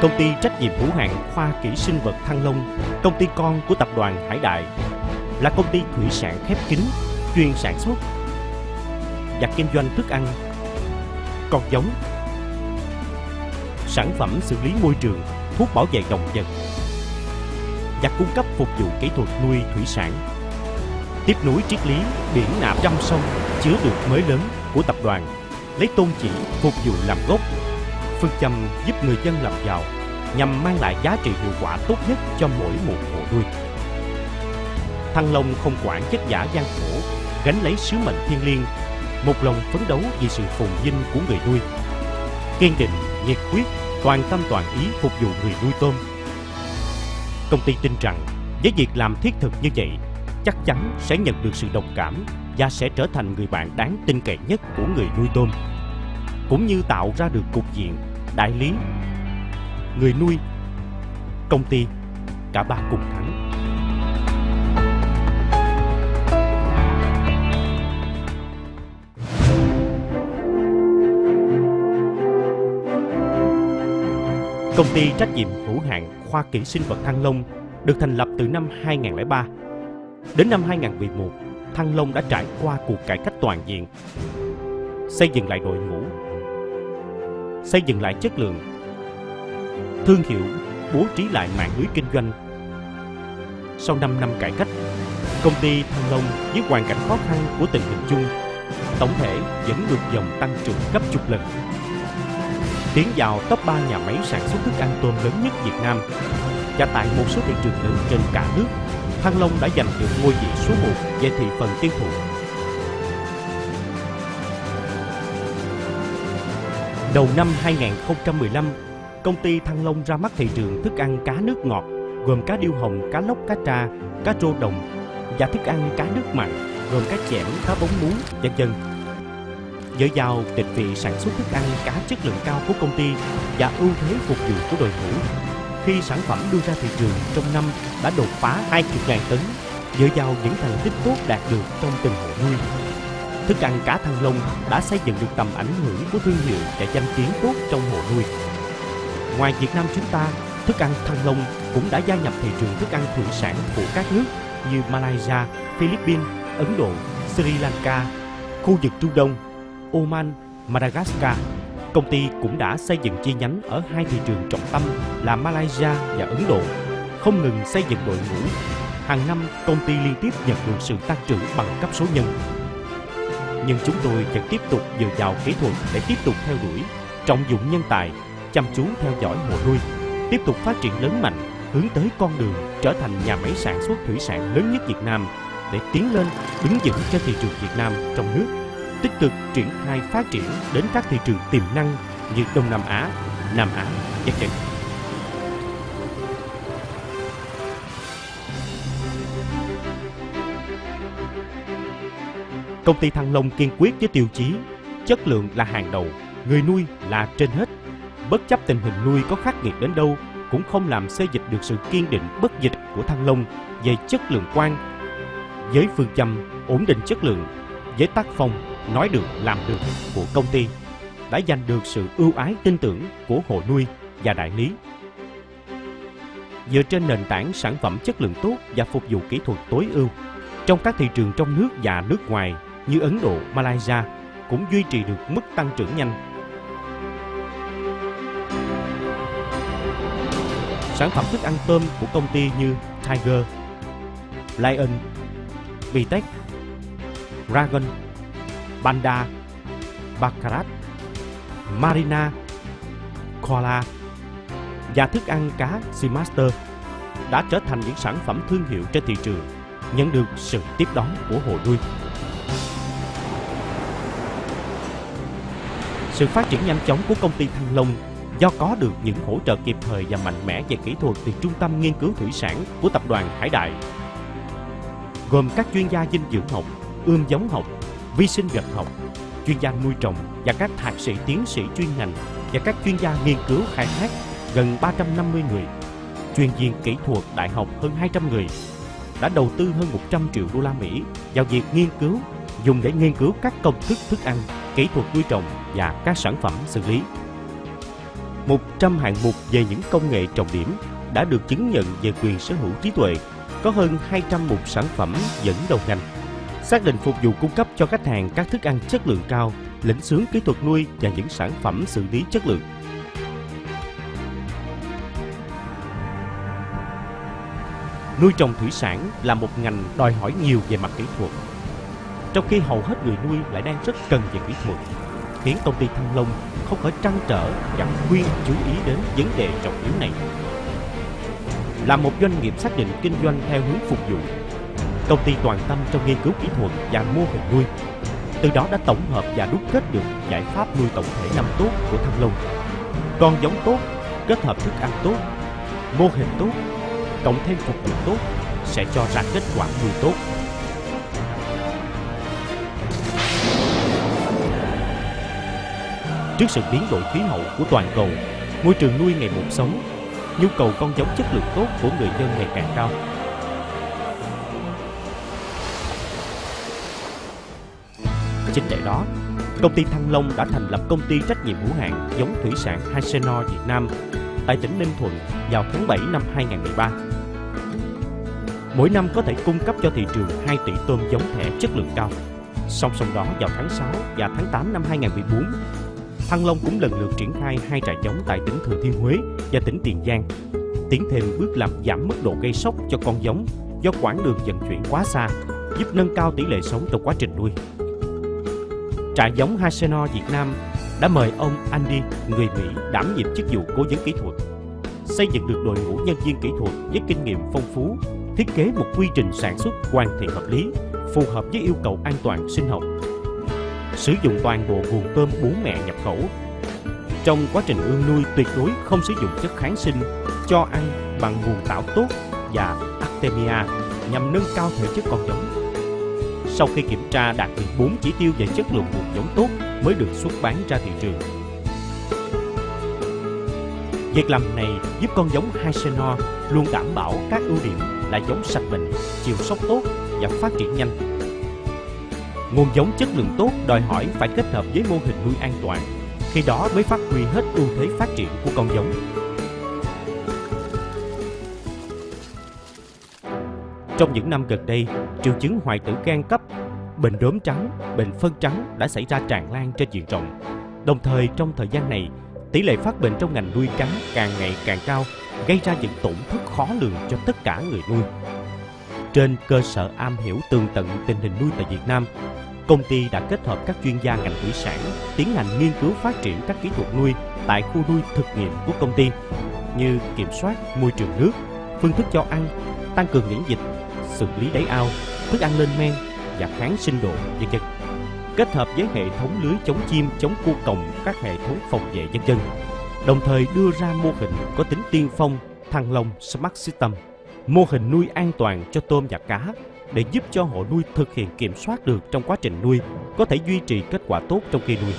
Công ty trách nhiệm hữu hạn Khoa Kỹ sinh vật Thăng Long, công ty con của tập đoàn Hải Đại, là công ty thủy sản khép kín, chuyên sản xuất và kinh doanh thức ăn, con giống, sản phẩm xử lý môi trường, thuốc bảo vệ động vật và cung cấp phục vụ kỹ thuật nuôi thủy sản. Tiếp nối triết lý biển nạp trăm sông chứa được mới lớn của tập đoàn, lấy tôn chỉ phục vụ làm gốc, phương châm giúp người dân làm giàu nhằm mang lại giá trị hiệu quả tốt nhất cho mỗi một hộ nuôi. Thăng Long không quản vất vả gian khổ, gánh lấy sứ mệnh thiêng liêng, một lòng phấn đấu vì sự phồn vinh của người nuôi, kiên định, nhiệt huyết, toàn tâm toàn ý phục vụ người nuôi tôm. Công ty tin rằng với việc làm thiết thực như vậy, chắc chắn sẽ nhận được sự đồng cảm và sẽ trở thành người bạn đáng tin cậy nhất của người nuôi tôm, cũng như tạo ra được cục diện đại lý, người nuôi, công ty, cả ba cùng thắng. Công ty trách nhiệm hữu hạn Khoa Kỹ sinh vật Thăng Long được thành lập từ năm 2003. Đến năm 2011, Thăng Long đã trải qua cuộc cải cách toàn diện, xây dựng lại đội ngũ, xây dựng lại chất lượng, thương hiệu, bố trí lại mạng lưới kinh doanh. Sau 5 năm cải cách, công ty Thăng Long với hoàn cảnh khó khăn của tình hình chung, tổng thể vẫn được dòng tăng trưởng gấp chục lần. Tiến vào top 3 nhà máy sản xuất thức ăn tôm lớn nhất Việt Nam, và tại một số thị trường lớn trên cả nước, Thăng Long đã giành được ngôi vị số 1 về thị phần tiêu thụ. Đầu năm 2015, công ty Thăng Long ra mắt thị trường thức ăn cá nước ngọt gồm cá điêu hồng, cá lóc, cá tra, cá rô đồng và thức ăn cá nước mặn gồm cá chẽm, cá bống muống, v.v. Với vào tịch vị sản xuất thức ăn cá chất lượng cao của công ty và ưu thế phục vụ của đội ngũ, khi sản phẩm đưa ra thị trường trong năm đã đột phá 20.000 tấn, dựa vào những thành tích tốt đạt được trong từng hộ nuôi, thức ăn cá Thăng Long đã xây dựng được tầm ảnh hưởng của thương hiệu và danh tiếng tốt trong hộ nuôi. Ngoài Việt Nam chúng ta, thức ăn Thăng Long cũng đã gia nhập thị trường thức ăn thủy sản của các nước như Malaysia, Philippines, Ấn Độ, Sri Lanka, khu vực Trung Đông, Oman, Madagascar. Công ty cũng đã xây dựng chi nhánh ở hai thị trường trọng tâm là Malaysia và Ấn Độ, không ngừng xây dựng đội ngũ. Hàng năm, công ty liên tiếp nhận được sự tăng trưởng bằng cấp số nhân. Nhưng chúng tôi vẫn tiếp tục dựa vào kỹ thuật để tiếp tục theo đuổi, trọng dụng nhân tài, chăm chú theo dõi hộ nuôi, tiếp tục phát triển lớn mạnh, hướng tới con đường trở thành nhà máy sản xuất thủy sản lớn nhất Việt Nam để tiến lên đứng vững cho thị trường Việt Nam trong nước, tích cực triển khai phát triển đến các thị trường tiềm năng như Đông Nam Á, Nam Á, v.v. Công ty Thăng Long kiên quyết với tiêu chí chất lượng là hàng đầu, người nuôi là trên hết. Bất chấp tình hình nuôi có khắc nghiệt đến đâu, cũng không làm xê dịch được sự kiên định bất dịch của Thăng Long về chất lượng quan. Với phương châm ổn định chất lượng, với tác phong nói được làm được của công ty, đã giành được sự ưu ái tin tưởng của hộ nuôi và đại lý. Dựa trên nền tảng sản phẩm chất lượng tốt và phục vụ kỹ thuật tối ưu, trong các thị trường trong nước và nước ngoài như Ấn Độ, Malaysia cũng duy trì được mức tăng trưởng nhanh. Sản phẩm thức ăn tôm của công ty như Tiger, Lion, Vitec, Dragon, Panda, Baccarat, Marina, Koala và thức ăn cá Seamaster đã trở thành những sản phẩm thương hiệu trên thị trường, nhận được sự tiếp đón của hộ nuôi. Sự phát triển nhanh chóng của công ty Thăng Long do có được những hỗ trợ kịp thời và mạnh mẽ về kỹ thuật từ Trung tâm Nghiên cứu Thủy sản của Tập đoàn Hải Đại, gồm các chuyên gia dinh dưỡng học, ươm giống học, vi sinh vật học, chuyên gia nuôi trồng và các thạc sĩ tiến sĩ chuyên ngành và các chuyên gia nghiên cứu khai thác gần 350 người, chuyên viên kỹ thuật đại học hơn 200 người, đã đầu tư hơn 100 triệu đô la Mỹ vào việc nghiên cứu, dùng để nghiên cứu các công thức thức ăn, kỹ thuật nuôi trồng và các sản phẩm xử lý. 100 hạng mục về những công nghệ trọng điểm đã được chứng nhận về quyền sở hữu trí tuệ, có hơn 200 mục sản phẩm dẫn đầu ngành, xác định phục vụ cung cấp cho khách hàng các thức ăn chất lượng cao, lĩnh xướng kỹ thuật nuôi và những sản phẩm xử lý chất lượng. Nuôi trồng thủy sản là một ngành đòi hỏi nhiều về mặt kỹ thuật, trong khi hầu hết người nuôi lại đang rất cần về kỹ thuật, khiến công ty Thăng Long không khỏi trăn trở và khuyên chú ý đến vấn đề trọng yếu này. Là một doanh nghiệp xác định kinh doanh theo hướng phục vụ, công ty toàn tâm trong nghiên cứu kỹ thuật và mô hình nuôi, từ đó đã tổng hợp và đúc kết được giải pháp nuôi tổng thể 5 tốt của Thăng Long: con giống tốt, kết hợp thức ăn tốt, mô hình tốt, cộng thêm phục vụ tốt sẽ cho ra kết quả nuôi tốt. Trước sự biến đổi khí hậu của toàn cầu, môi trường nuôi ngày một xấu, nhu cầu con giống chất lượng tốt của người dân ngày càng cao. Chính để đó, công ty Thăng Long đã thành lập công ty trách nhiệm hữu hạn giống thủy sản Hasenor Việt Nam tại tỉnh Ninh Thuận vào tháng 7 năm 2013. Mỗi năm có thể cung cấp cho thị trường 2 tỷ tôm giống thẻ chất lượng cao. Song song đó, vào tháng 6 và tháng 8 năm 2014, Thăng Long cũng lần lượt triển khai 2 trại giống tại tỉnh Thừa Thiên Huế và tỉnh Tiền Giang, tiến thêm bước làm giảm mức độ gây sốc cho con giống do quãng đường vận chuyển quá xa, giúp nâng cao tỷ lệ sống trong quá trình nuôi. Trại giống Hasenor Việt Nam đã mời ông Andy, người Mỹ, đảm nhiệm chức vụ cố vấn kỹ thuật, xây dựng được đội ngũ nhân viên kỹ thuật với kinh nghiệm phong phú, thiết kế một quy trình sản xuất hoàn thiện hợp lý, phù hợp với yêu cầu an toàn sinh học, sử dụng toàn bộ nguồn tôm bú mẹ nhập khẩu. Trong quá trình ươm nuôi, tuyệt đối không sử dụng chất kháng sinh, cho ăn bằng nguồn tảo tốt và Artemia nhằm nâng cao thể chất con giống. Sau khi kiểm tra đạt được 4 chỉ tiêu về chất lượng nguồn giống tốt mới được xuất bán ra thị trường. Việc làm này giúp con giống Hasenor luôn đảm bảo các ưu điểm là giống sạch bệnh, chịu sóc tốt và phát triển nhanh. Nguồn giống chất lượng tốt đòi hỏi phải kết hợp với mô hình nuôi an toàn, khi đó mới phát huy hết ưu thế phát triển của con giống. Trong những năm gần đây, triệu chứng hoại tử gan cấp, bệnh đốm trắng, bệnh phân trắng đã xảy ra tràn lan trên diện rộng. Đồng thời, trong thời gian này, tỷ lệ phát bệnh trong ngành nuôi cá càng ngày càng cao, gây ra những tổn thất khó lường cho tất cả người nuôi. Trên cơ sở am hiểu tường tận tình hình nuôi tại Việt Nam, công ty đã kết hợp các chuyên gia ngành thủy sản tiến hành nghiên cứu phát triển các kỹ thuật nuôi tại khu nuôi thực nghiệm của công ty, như kiểm soát môi trường nước, phương thức cho ăn, tăng cường miễn dịch, xử lý đáy ao, thức ăn lên men và kháng sinh độ, v.v. kết hợp với hệ thống lưới chống chim, chống cua còng, các hệ thống phòng vệ v.v. Đồng thời đưa ra mô hình có tính tiên phong Thăng Long Smart System, mô hình nuôi an toàn cho tôm và cá để giúp cho hộ nuôi thực hiện kiểm soát được trong quá trình nuôi, có thể duy trì kết quả tốt trong khi nuôi.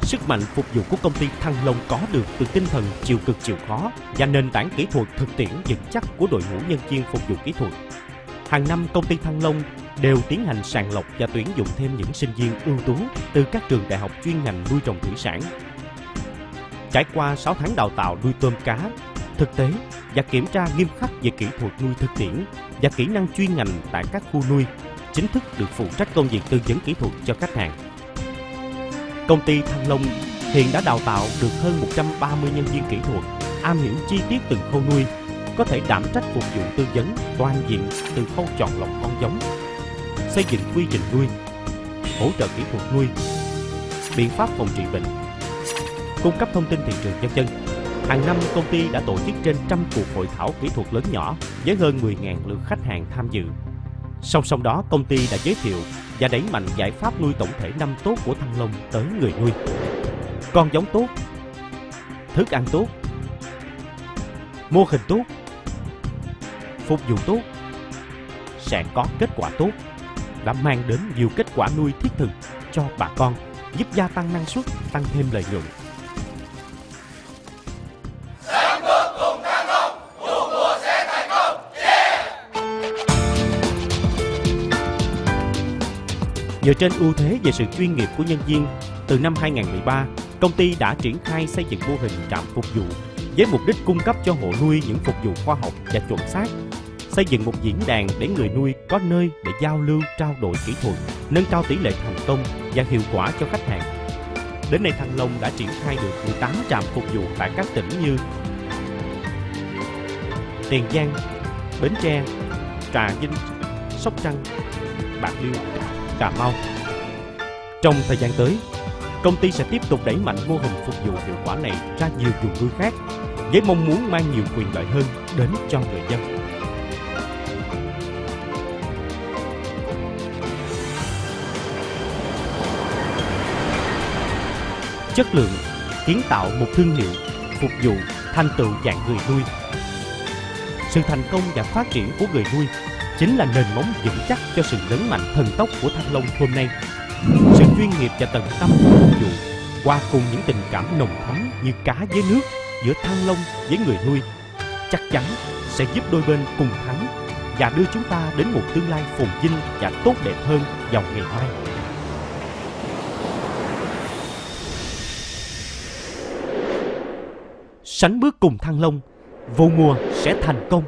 Sức mạnh phục vụ của công ty Thăng Long có được từ tinh thần chịu cực chịu khó và nền tảng kỹ thuật thực tiễn vững chắc của đội ngũ nhân viên phục vụ kỹ thuật. Hàng năm, công ty Thăng Long đều tiến hành sàng lọc và tuyển dụng thêm những sinh viên ưu tú từ các trường đại học chuyên ngành nuôi trồng thủy sản. Trải qua 6 tháng đào tạo nuôi tôm cá, thực tế và kiểm tra nghiêm khắc về kỹ thuật nuôi thực tiễn và kỹ năng chuyên ngành tại các khu nuôi, chính thức được phụ trách công việc tư vấn kỹ thuật cho khách hàng. Công ty Thăng Long hiện đã đào tạo được hơn 130 nhân viên kỹ thuật, am hiểu chi tiết từng khâu nuôi, có thể đảm trách phục vụ tư vấn toàn diện từ khâu chọn lọc con giống, xây dựng quy trình nuôi, hỗ trợ kỹ thuật nuôi, biện pháp phòng trị bệnh, cung cấp thông tin thị trường v.v. Hàng năm, công ty đã tổ chức trên 100 cuộc hội thảo kỹ thuật lớn nhỏ với hơn 10.000 lượt khách hàng tham dự. Song song đó, công ty đã giới thiệu và đẩy mạnh giải pháp nuôi tổng thể 5 tốt của Thăng Long tới người nuôi: con giống tốt, thức ăn tốt, mô hình tốt, phục vụ tốt, sẽ có kết quả tốt, đã mang đến nhiều kết quả nuôi thiết thực cho bà con giúp gia tăng năng suất, tăng thêm lợi nhuận. Nhờ trên ưu thế về sự chuyên nghiệp của nhân viên, từ năm 2013, công ty đã triển khai xây dựng mô hình trạm phục vụ với mục đích cung cấp cho hộ nuôi những phục vụ khoa học và chuẩn xác, xây dựng một diễn đàn để người nuôi có nơi để giao lưu, trao đổi kỹ thuật, nâng cao tỷ lệ thành công và hiệu quả cho khách hàng. Đến nay Thăng Long đã triển khai được 18 trạm phục vụ tại các tỉnh như Tiền Giang, Bến Tre, Trà Vinh, Sóc Trăng, Bạc Liêu, Cà Mau. Trong thời gian tới, công ty sẽ tiếp tục đẩy mạnh mô hình phục vụ hiệu quả này ra nhiều vùng nuôi khác với mong muốn mang nhiều quyền lợi hơn đến cho người dân. Chất lượng, kiến tạo một thương hiệu, phục vụ, thành tựu dạng người nuôi. Sự thành công và phát triển của người nuôi chính là nền móng vững chắc cho sự lớn mạnh thần tốc của Thăng Long hôm nay. Sự chuyên nghiệp và tận tâm của phục vụ, qua cùng những tình cảm nồng thắm như cá với nước giữa Thăng Long với người nuôi, chắc chắn sẽ giúp đôi bên cùng thắng và đưa chúng ta đến một tương lai phồn vinh và tốt đẹp hơn vào ngày mai. Sánh bước cùng Thăng Long, vô mùa sẽ thành công.